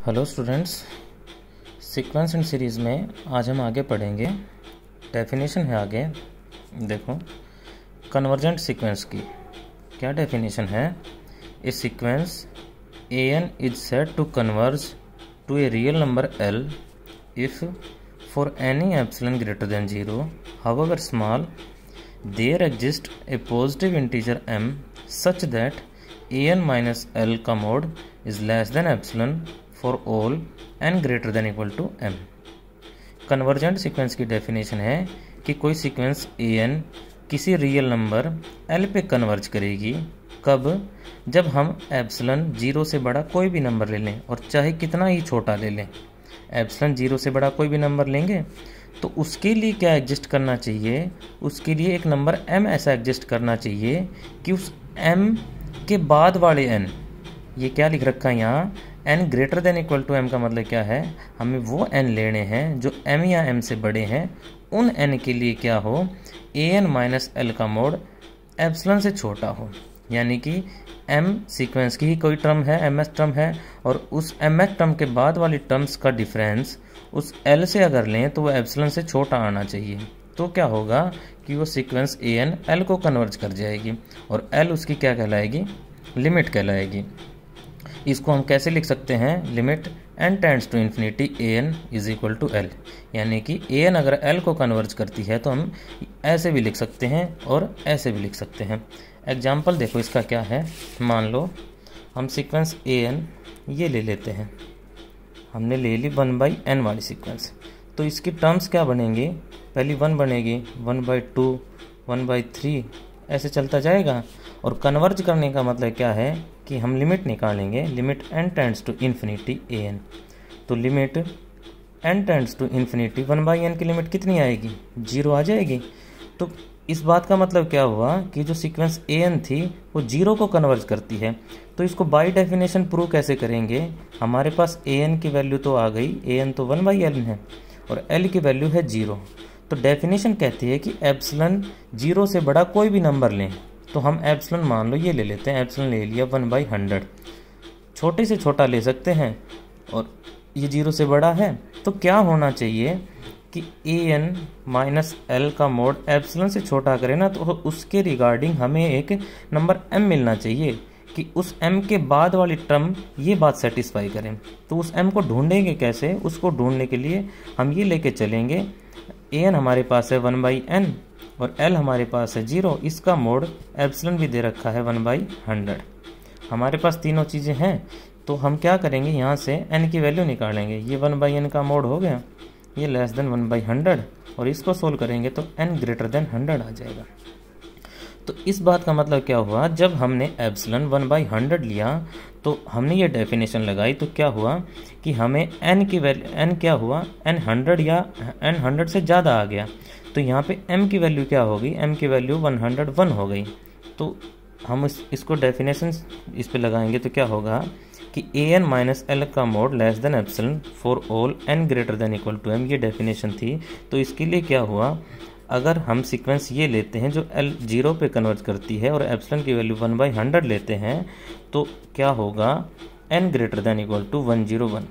Hello students, sequence and series में आज हम आगे पढ़ेंगे। डेफिनेशन है आगे, देखो कन्वर्जेंट सीक्वेंस की क्या डेफिनेशन है। A sequence a n is said to converge to a real number l if for any epsilon greater than 0 however small there exist a positive integer m such that an minus l का mod is less than epsilon for all n greater than equal to m। Convergent sequence की definition है कि कोई sequence an किसी real number l पे converge करेगी। कब? जब हम एप्सिलॉन 0 से बड़ा कोई भी नंबर ले लें और चाहे कितना ही छोटा ले लें। एप्सिलॉन 0 से बड़ा कोई भी नंबर लेंगे तो उसके लिए क्या एग्जिस्ट करना चाहिए, उसके लिए एक नंबर m ऐसा एग्जिस्ट करना चाहिए कि उस m के बाद वाले n, ये क्या लिख रखा है यहाँ, n greater than equal to m का मतलब क्या है, हमें वो n लेने हैं जो m या m से बड़े हैं। उन n के लिए क्या हो, an माइनस l का मोड एप्सिलॉन से छोटा हो। यानी कि m सीक्वेंस की ही कोई टर्म है, ms टर्म है, और उस ms टर्म के बाद वाली टर्म्स का डिफरेंस उस l से अगर लें तो वो एप्सिलॉन से छोटा आना चाहिए। तो क्या होगा कि वो सीक्वेंस an l को कन्वर्ज कर जाएगी और l उसकी क्या कहलाएगी, लिमिट कहलाएगी। इसको हम कैसे लिख सकते हैं, limit n tends to infinity an is equal to l। यानी कि an अगर l को कन्वर्ज करती है तो हम ऐसे भी लिख सकते हैं और ऐसे भी लिख सकते हैं। एग्जाम्पल देखो इसका क्या है। मान लो हम सीक्वेंस an ये ले लेते हैं, हमने ले ली 1/n वाली सीक्वेंस। तो इसकी टर्म्स क्या बनेंगी, पहली 1 बनेगी, 1/2, 1/3 ऐसे चलता जाएगा। और कन्वर्ज करने का मतलब क्या है कि हम लिमिट निकालेंगे, limit n tends to infinity an। तो limit n tends to infinity 1/n की लिमिट कितनी आएगी, 0 आ जाएगी। तो इस बात का मतलब क्या हुआ कि जो सीक्वेंस an थी वो 0 को कन्वर्ज करती है। तो इसको बाय डेफिनेशन प्रूव कैसे करेंगे, हमारे पास an की वैल्यू तो आ गई, an तो 1/n है और l की वैल्यू है 0। तो डेफिनेशन कहती है कि एप्सिलॉन 0 से बड़ा कोई भी नंबर लें। तो हम एप्सिलॉन मान लो ये ले लेते हैं, एप्सिलॉन ले लिया 1/100, छोटे से छोटा ले सकते हैं और ये 0 से बड़ा है। तो क्या होना चाहिए कि an माइनस l का मोड एप्सिलॉन से छोटा करें ना, तो उसके रिगार्डिंग हमें एक नंबर m मिलना चाहिए कि उस m के बाद वाली टर्म ये बात सेटिस्फाई करें। तो उस m को ढूंढेंगे कैसे, उसको ढूंढने के लिए हम ये लेके चलेंगे, an हमारे पास है 1/n और l हमारे पास है 0, इसका मोड एप्सिलॉन भी दे रखा है 1/100। हमारे पास तीनों चीज़ें हैं। तो हम क्या करेंगे, यहाँ से n की वैल्यू निकालेंगे। ये 1/n का मोड हो गया, ये लेस देन 1/100, और इसको सोल्व करेंगे तो n ग्रेटर देन 100 आ जाएगा। तो इस बात का मतलब क्या हुआ, जब हमने एप्सिलॉन 1/100 लिया तो हमने ये डेफिनेशन लगाई तो क्या हुआ कि हमें n की वैल्यू, n क्या हुआ, n 100 या n 100 से ज़्यादा आ गया। तो यहाँ पे m की वैल्यू क्या होगी, m की वैल्यू 101 हो गई। तो हम इसको डेफिनेशन इस पे लगाएंगे तो क्या होगा कि an माइनस l का mod less than epsilon for all n greater than equal to m, ये डेफिनेशन थी। तो इसके लिए क्या हुआ, अगर हम सीक्वेंस ये लेते हैं जो l 0 पे कन्वर्ज करती है और एप्सिलॉन की वैल्यू 1/100 लेते हैं तो क्या होगा, n greater than equal to 101।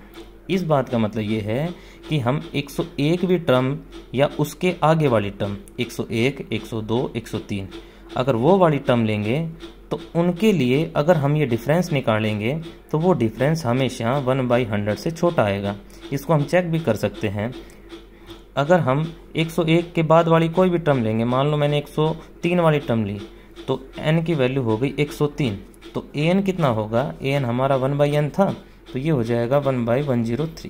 इस बात का मतलब ये है कि हम 101वीं टर्म या उसके आगे वाली टर्म 101, 102, 103 अगर वो वाली टर्म लेंगे तो उनके लिए अगर हम ये डिफरेंस निकालेंगे तो वो डिफरेंस हमेशा 1/100 से छोटा आएगा। इसको हम चेक भी कर सकते हैं। अगर हम 101 के बाद वाली कोई भी टर्म लेंगे, मान लो मैंने 103 वाली टर्म ली तो n की वैल्यू हो गई 103। तो an कितना होगा, an हमारा 1/n था तो ये हो जाएगा 1/103।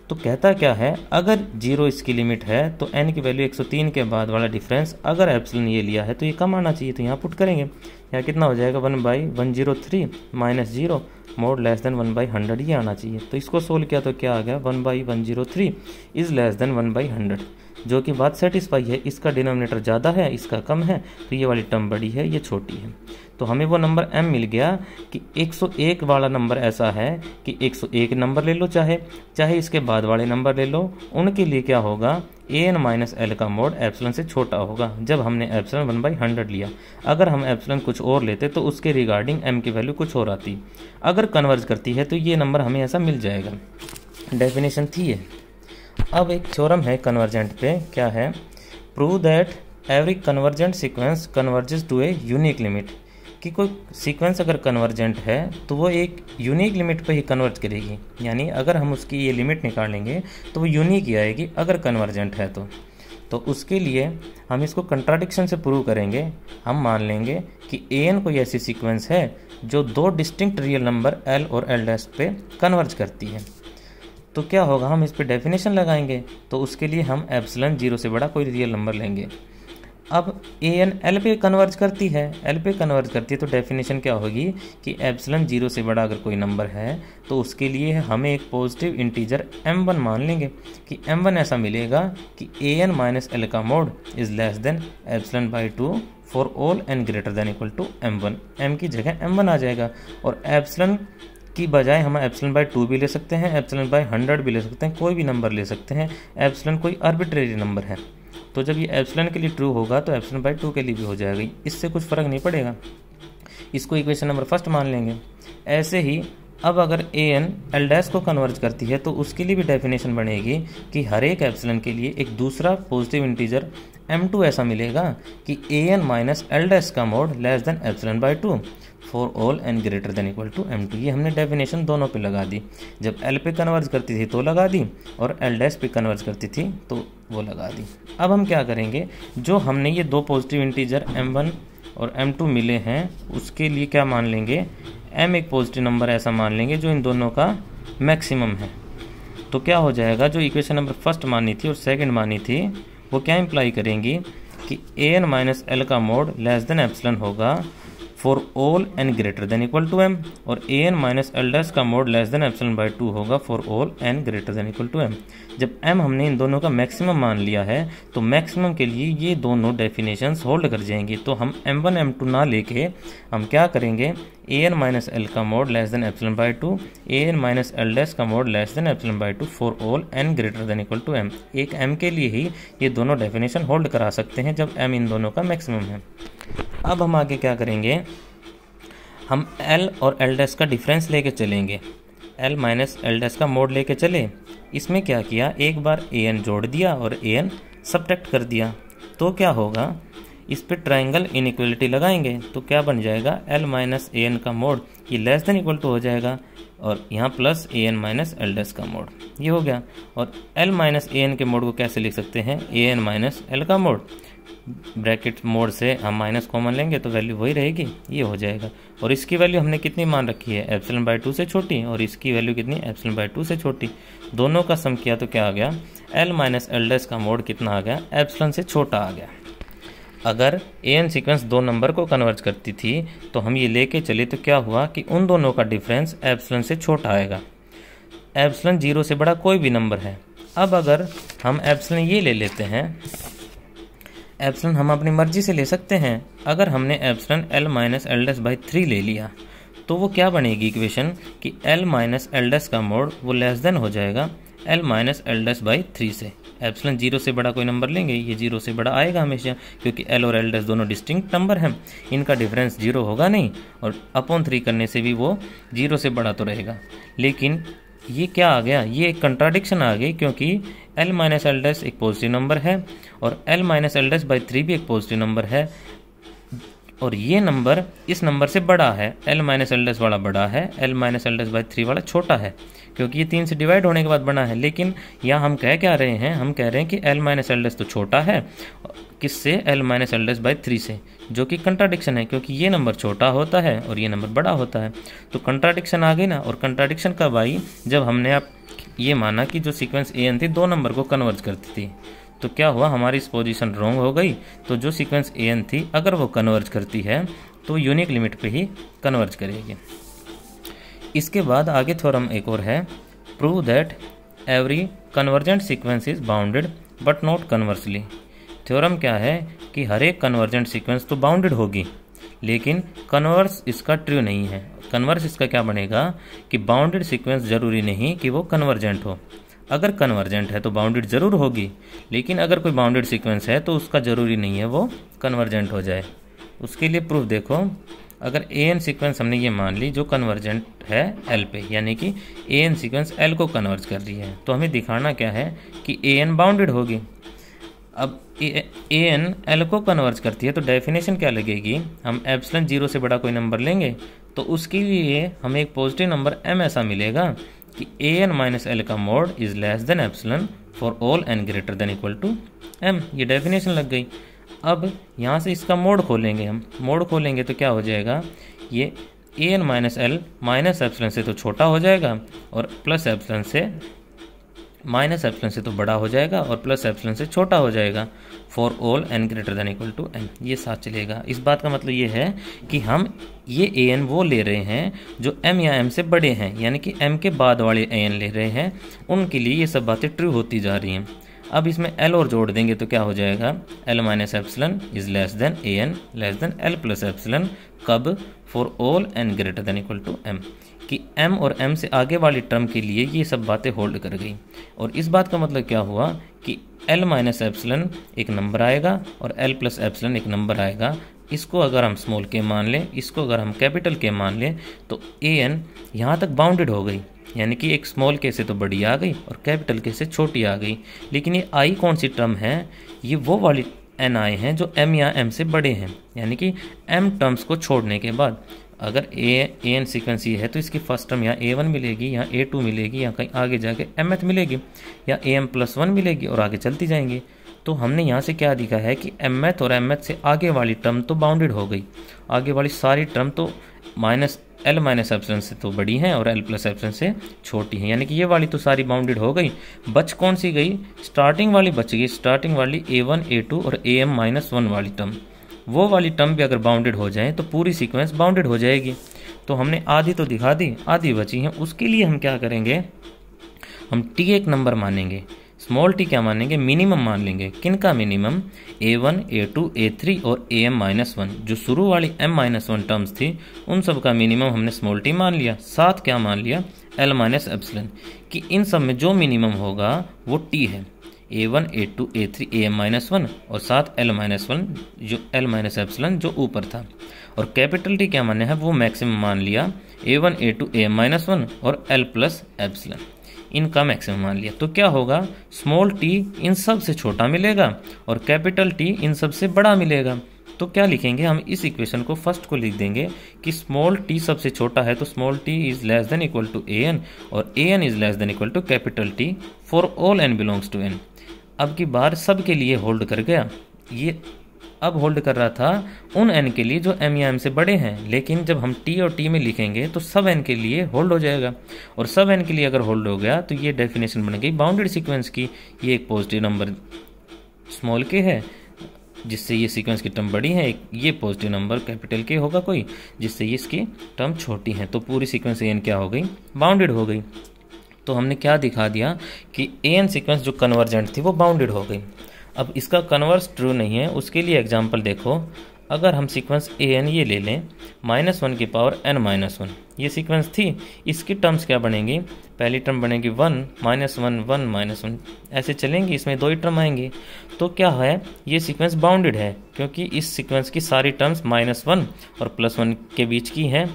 तो कहता क्या है, अगर 0 इसकी लिमिट है तो n की वैल्यू 103 के बाद वाला डिफरेंस अगर एप्सिलॉन ये लिया है तो ये कम आना चाहिए। तो यहाँ पुट करेंगे, यहाँ कितना हो जाएगा 1/103 माइनस 0 मोड लेस देन 1/100 ये आना चाहिए। तो इसको सोल्व किया तो क्या आ गया, 1/103 इज़ लेस देन 1/100, जो कि बात सेटिस्फाई है। इसका डिनोमिनेटर ज़्यादा है, इसका कम है, तो ये वाली टर्म बड़ी है, ये छोटी है। तो हमें वो नंबर m मिल गया कि 101 वाला नंबर ऐसा है कि 101 नंबर ले लो, चाहे इसके बाद वाले नंबर ले लो, उनके लिए क्या होगा एन माइनस एल का मोड एप्सिलॉन से छोटा होगा जब हमने एप्सिलॉन 1/100 लिया। अगर हम एप्सिलॉन कुछ और लेते तो उसके रिगार्डिंग एम की वैल्यू कुछ और आती। अगर कन्वर्ज करती है तो ये नंबर हमें ऐसा मिल जाएगा। डेफिनेशन थी ये। अब एक थ्योरम है कन्वर्जेंट पे, क्या है? Prove that every convergent sequence converges to a unique limit, कि कोई सीक्वेंस अगर कन्वर्जेंट है तो वो एक यूनिक लिमिट पे ही कन्वर्ज करेगी। यानी अगर हम उसकी ये लिमिट निकालेंगे तो वो यूनिक ही आएगी अगर कन्वर्जेंट है तो उसके लिए हम इसको कंट्राडिक्शन से प्रूव करेंगे। हम मान लेंगे कि एन कोई ऐसी सीक्वेंस है जो दो डिस्टिंक्ट रियल नंबर एल और एल डैश पे कन्वर्ज करती है। तो क्या होगा, हम इस पे डेफिनेशन लगाएंगे। तो उसके लिए हम एप्सिलॉन 0 से बड़ा कोई रियल नंबर लेंगे। अब ए एन एल पे कन्वर्ज करती है, एल पे कन्वर्ज करती है, तो डेफिनेशन क्या होगी कि एप्सिलॉन 0 से बड़ा अगर कोई नंबर है तो उसके लिए हमें एक पॉजिटिव इंटीजर m1 मान लेंगे कि m1 ऐसा मिलेगा कि ए एन माइनस एल का mod is less than epsilon by 2 for all n greater than equal to m1। m की जगह m1 आ जाएगा और एप्सिलॉन की बजाय हम एप्सिलॉन बाई 2 भी ले सकते हैं, एप्सिलॉन बाई 100 भी ले सकते हैं, कोई भी नंबर ले सकते हैं। एप्सिलॉन कोई आर्बिट्रेरी नंबर है, तो जब ये एप्सिलॉन के लिए ट्रू होगा तो एप्सिलॉन बाई 2 के लिए भी हो जाएगा। इससे कुछ फ़र्क नहीं पड़ेगा, इसको इक्वेशन नंबर फर्स्ट मान लेंगे। ऐसे ही अब अगर ए एन एल डैश को कन्वर्ज करती है तो उसके लिए भी डेफिनेशन बनेगी कि हर एक एप्सिलॉन के लिए एक दूसरा पॉजिटिव इंटीजर m2 ऐसा मिलेगा कि a n minus l dash का mod less than epsilon by 2 for all n greater than equal to m2। ये हमने डेफिनेशन दोनों पे लगा दी। जब l पे कन्वर्ज करती थी तो लगा दी और l डैश पे कन्वर्ज करती थी तो वो लगा दी। अब हम क्या करेंगे, जो हमने ये दो पॉजिटिव इंटीजर m1 और m2 मिले हैं उसके लिए क्या मान लेंगे, m एक पॉजिटिव नंबर ऐसा मान लेंगे जो इन दोनों का मैक्सिमम है। तो क्या हो जाएगा, जो इक्वेशन नंबर फर्स्ट मानी थी और सेकंड मानी थी वो क्या इम्प्लाई करेंगी कि ए एन माइनस एल का मोड लेस देन एप्सिलॉन होगा for all n greater than equal to m, और a n minus l dash का mod less than epsilon by 2 होगा for all n greater than equal to m। जब m हमने इन दोनों का maximum मान लिया है तो मैक्सिमम के लिए ये दोनों डेफिनेशंस होल्ड कर जाएंगी। तो हम m1 m2 ना लेके हम क्या करेंगे, ए एन माइनस एल का mod less than epsilon by 2, a n minus l dash का mod less than epsilon by 2 for all n greater than equal to m। एक m के लिए ही ये दोनों डेफिनेशन होल्ड करा सकते हैं जब m इन दोनों का मैक्सिमम है। अब हम आगे क्या करेंगे, हम L और L डैश का डिफरेंस लेके चलेंगे। L माइनस L डैश का मोड लेके चले, इसमें क्या किया, एक बार an जोड़ दिया और an सब्ट्रैक्ट कर दिया। तो क्या होगा, इस पे ट्रायंगल इनइक्वलिटी लगाएंगे तो क्या बन जाएगा, L माइनस an का मोड ये लेस देन इक्वल टू हो जाएगा और यहाँ plus an minus L dash का मोड ये हो गया। और L माइनस an के मोड को कैसे लिख सकते हैं, an माइनस L का मोड, ब्रैकेट मोड से हम माइनस कॉमन लेंगे तो वैल्यू वही रहेगी, ये हो जाएगा। और इसकी वैल्यू हमने कितनी मान रखी है, एप्सिलॉन बाई 2 से छोटी, और इसकी वैल्यू कितनी, एप्सिलॉन बाई 2 से छोटी। दोनों का सम किया तो क्या आ गया, L माइनस एल डैश का मोड कितना आ गया, एप्सिलॉन से छोटा आ गया। अगर an सीक्वेंस दो नंबर को कन्वर्ज करती थी तो हम ये लेके चले तो क्या हुआ कि उन दोनों का डिफरेंस एप्सिलॉन से छोटा आएगा। एप्सिलॉन 0 से बड़ा कोई भी नंबर है। अब अगर हम एप्सिलॉन ये ले लेते हैं, एप्सिलॉन हम अपनी मर्जी से ले सकते हैं। अगर हमने epsilon L minus l dash by 3 ले लिया तो वो क्या बनेगी इक्वेशन कि L माइनस एल डैश का मोड वो लेस देन हो जाएगा L minus l dash by 3 से। एप्सिलॉन 0 से बड़ा कोई नंबर लेंगे, ये 0 से बड़ा आएगा हमेशा, क्योंकि L और L डैश दोनों डिस्टिंक्ट नंबर हैं, इनका डिफरेंस 0 होगा नहीं, और अपॉन 3 करने से भी वो 0 से बड़ा तो रहेगा। लेकिन ये क्या आ गया, ये एक कंट्राडिक्शन आ गई, क्योंकि L माइनस एल डैश एक पॉजिटिव नंबर है और L minus l dash by 3 भी एक पॉजिटिव नंबर है, और ये नंबर इस नंबर से बड़ा है। L माइनस एल डैश वाला बड़ा है, L minus l dash by 3 वाला छोटा है, क्योंकि ये 3 से डिवाइड होने के बाद बना है। लेकिन यहाँ हम कह क्या रहे हैं, हम कह रहे हैं कि L माइनस एल डैश तो छोटा है, किससे, L minus l dash by 3 से, जो कि कंट्राडिक्शन है, क्योंकि ये नंबर छोटा होता है और ये नंबर बड़ा होता है। तो कंट्राडिक्शन आ गई ना। और कंट्राडिक्शन कब आई, जब हमने आप ये माना कि जो सीक्वेंस an थी दो नंबर को कन्वर्ज करती थी। तो क्या हुआ, हमारी इस पोजीशन रॉन्ग हो गई। तो जो सीक्वेंस an थी अगर वो कन्वर्ज करती है तो यूनिक लिमिट पे ही कन्वर्ज करेगी। इसके बाद आगे थ्योरम एक और है, prove that every convergent sequence is bounded but not conversely. Theorem क्या है कि हर एक कन्वर्जेंट सीक्वेंस तो बाउंडेड होगी, लेकिन कन्वर्स इसका ट्रू नहीं है। कन्वर्स इसका क्या बनेगा कि बाउंडेड सीक्वेंस जरूरी नहीं कि वो कन्वर्जेंट हो। अगर कन्वर्जेंट है तो बाउंडेड ज़रूर होगी, लेकिन अगर कोई बाउंडेड सीक्वेंस है तो उसका ज़रूरी नहीं है वो कन्वर्जेंट हो जाए। उसके लिए प्रूफ देखो, अगर an सीक्वेंस हमने ये मान ली जो कन्वर्जेंट है l पे, यानी कि an सीक्वेंस l को कन्वर्ज कर रही है, तो हमें दिखाना क्या है कि an बाउंडेड होगी। अब an l को कन्वर्ज करती है तो डेफिनेशन क्या लगेगी, हम एप्सिलॉन 0 से बड़ा कोई नंबर लेंगे तो उसके लिए हमें एक पॉजिटिव नंबर m ऐसा मिलेगा कि an माइनस l का mod is less than epsilon for all n greater than equal to m। ये डेफिनेशन लग गई। अब यहाँ से इसका मोड खोलेंगे, हम मोड खोलेंगे तो क्या हो जाएगा, ये an minus l minus epsilon से तो छोटा हो जाएगा और प्लस एप्सिलॉन से माइनस एप्सिलॉन से तो बड़ा हो जाएगा और प्लस एप्सिलॉन से छोटा हो जाएगा for all n greater than equal to m। ये साथ चलेगा। इस बात का मतलब ये है कि हम ये an वो ले रहे हैं जो m या m से बड़े हैं, यानी कि m के बाद वाले an ले रहे हैं, उनके लिए ये सब बातें ट्रू होती जा रही हैं। अब इसमें l और जोड़ देंगे तो क्या हो जाएगा, l minus epsilon is less than an less than l plus epsilon, कब, for all n greater than equal to m, कि m और m से आगे वाली टर्म के लिए ये सब बातें होल्ड कर गई। और इस बात का मतलब क्या हुआ कि l माइनस एप्सिलॉन एक नंबर आएगा और l प्लस एप्सिलॉन एक नंबर आएगा। इसको अगर हम स्मॉल के मान लें, इसको अगर हम कैपिटल के मान लें, तो an यहाँ तक बाउंडेड हो गई, यानी कि एक स्मॉल के से तो बड़ी आ गई और कैपिटल के से छोटी आ गई। लेकिन ये आई कौन सी टर्म है, ये वो वाली n आई हैं जो m या m से बड़े हैं, यानी कि m टर्म्स को छोड़ने के बाद अगर an सीक्वेंस ये है तो इसकी फर्स्ट टर्म यहाँ a1 मिलेगी, यहाँ a2 मिलेगी, यहाँ कहीं आगे जाके mth मिलेगी, या am+1 मिलेगी और आगे चलती जाएंगी। तो हमने यहाँ से क्या दिखा है कि mth और mth से आगे वाली टर्म तो बाउंडेड हो गई, आगे वाली सारी टर्म तो l माइनस एप्सिलॉन से तो बड़ी हैं और l प्लस एप्सिलॉन से छोटी हैं, यानी कि ये वाली तो सारी बाउंडेड हो गई। बच कौन सी गई, स्टार्टिंग वाली बच गई, स्टार्टिंग वाली a1 a2 और am-1 वाली टर्म। वो वाली टर्म भी अगर बाउंडेड हो जाए तो पूरी सीक्वेंस बाउंडेड हो जाएगी। तो हमने आधी तो दिखा दी, आधी बची है, उसके लिए हम क्या करेंगे, हम t एक नंबर मानेंगे, स्मॉल t क्या मानेंगे, मिनिमम मान लेंगे। किन का मिनिमम, a1 a2 a3 और am-1, जो शुरू वाली m-1 टर्म्स थी उन सब का मिनिमम हमने स्मॉल t मान लिया। साथ क्या मान लिया, l माइनस एप्सिलॉन, कि इन सब में जो मिनिमम होगा वो t है, a1 a2 a3 am-1 और साथ l-1 जो l माइनस एप्सिलॉन जो ऊपर था। और कैपिटल टी क्या माने है, वो मैक्सिमम मान लिया, a1 a2 am-1 और l प्लस एप्सिलॉन, इनका मैक्सिमम मान लिया। तो क्या होगा, स्मॉल t इन सब से छोटा मिलेगा और कैपिटल T इन सब से बड़ा मिलेगा। तो क्या लिखेंगे, हम इस इक्वेशन को फर्स्ट को लिख देंगे कि स्मॉल t सबसे छोटा है तो small t is less than equal to an और an is less than equal to capital T for all n belongs to n। अब की बार सब के लिए होल्ड कर गया, ये अब होल्ड कर रहा था उन n के लिए जो m या m से बड़े हैं, लेकिन जब हम t और t में लिखेंगे तो सब n के लिए होल्ड हो जाएगा। और सब n के लिए अगर होल्ड हो गया तो ये डेफिनेशन बन गई बाउंडेड सीक्वेंस की। ये एक पॉजिटिव नंबर स्मॉल के है जिससे ये सीक्वेंस की टर्म बड़ी है, एक ये पॉजिटिव नंबर कैपिटल के होगा कोई जिससे ये इसकी टर्म छोटी है, तो पूरी सीक्वेंस an क्या हो गई, बाउंडेड हो गई। तो हमने क्या दिखा दिया कि an सीक्वेंस जो कन्वर्जेंट थी वो बाउंडेड हो गई। अब इसका कन्वर्स ट्रू नहीं है, उसके लिए एग्जांपल देखो। अगर हम सीक्वेंस an ये ले लें, -1 की पावर n-1, ये सीक्वेंस थी, इसकी टर्म्स क्या बनेंगी, पहली टर्म बनेगी 1 -1 1 -1, ऐसे चलेंगी, इसमें दो ही टर्म आएंगी। तो क्या है, ये सीक्वेंस बाउंडेड है क्योंकि इस सीक्वेंस की सारी टर्म्स -1 और +1 के बीच की हैं।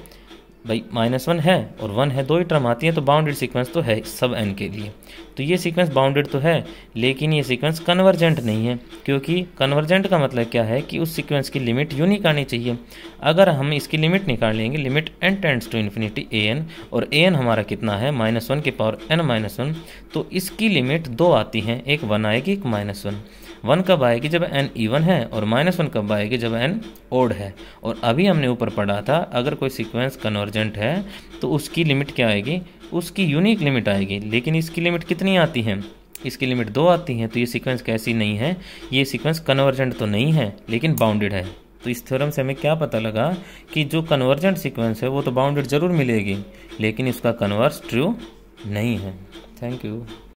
भाई -1 है और 1 है, दो ही टर्म आती हैं, तो बाउंडेड सीक्वेंस तो है सब n के लिए। तो ये सीक्वेंस बाउंडेड तो है, लेकिन ये सीक्वेंस कन्वर्जेंट नहीं है, क्योंकि कन्वर्जेंट का मतलब क्या है कि उस सीक्वेंस की लिमिट यूनिक आनी चाहिए। अगर हम इसकी लिमिट निकाल लेंगे, limit n tends to infinity an, और an हमारा कितना है, -1 की पावर n-1, तो इसकी लिमिट दो आती हैं, एक 1 आएगी, एक -1। 1 कब आएगी, जब n इवन है, और -1 कब आएगी, जब n ओड है। और अभी हमने ऊपर पढ़ा था, अगर कोई सीक्वेंस कन्वर्जेंट है तो उसकी लिमिट क्या आएगी, उसकी यूनिक लिमिट आएगी। लेकिन इसकी लिमिट कितनी आती हैं, इसकी लिमिट 2 आती हैं। तो ये सीक्वेंस कैसी नहीं है, ये सीक्वेंस कन्वर्जेंट तो नहीं है लेकिन बाउंडेड है। तो इस थ्योरम से हमें क्या पता लगा कि जो कन्वर्जेंट सीक्वेंस है वो तो बाउंडेड ज़रूर मिलेगी, लेकिन इसका कन्वर्स ट्रू नहीं है। Thank you.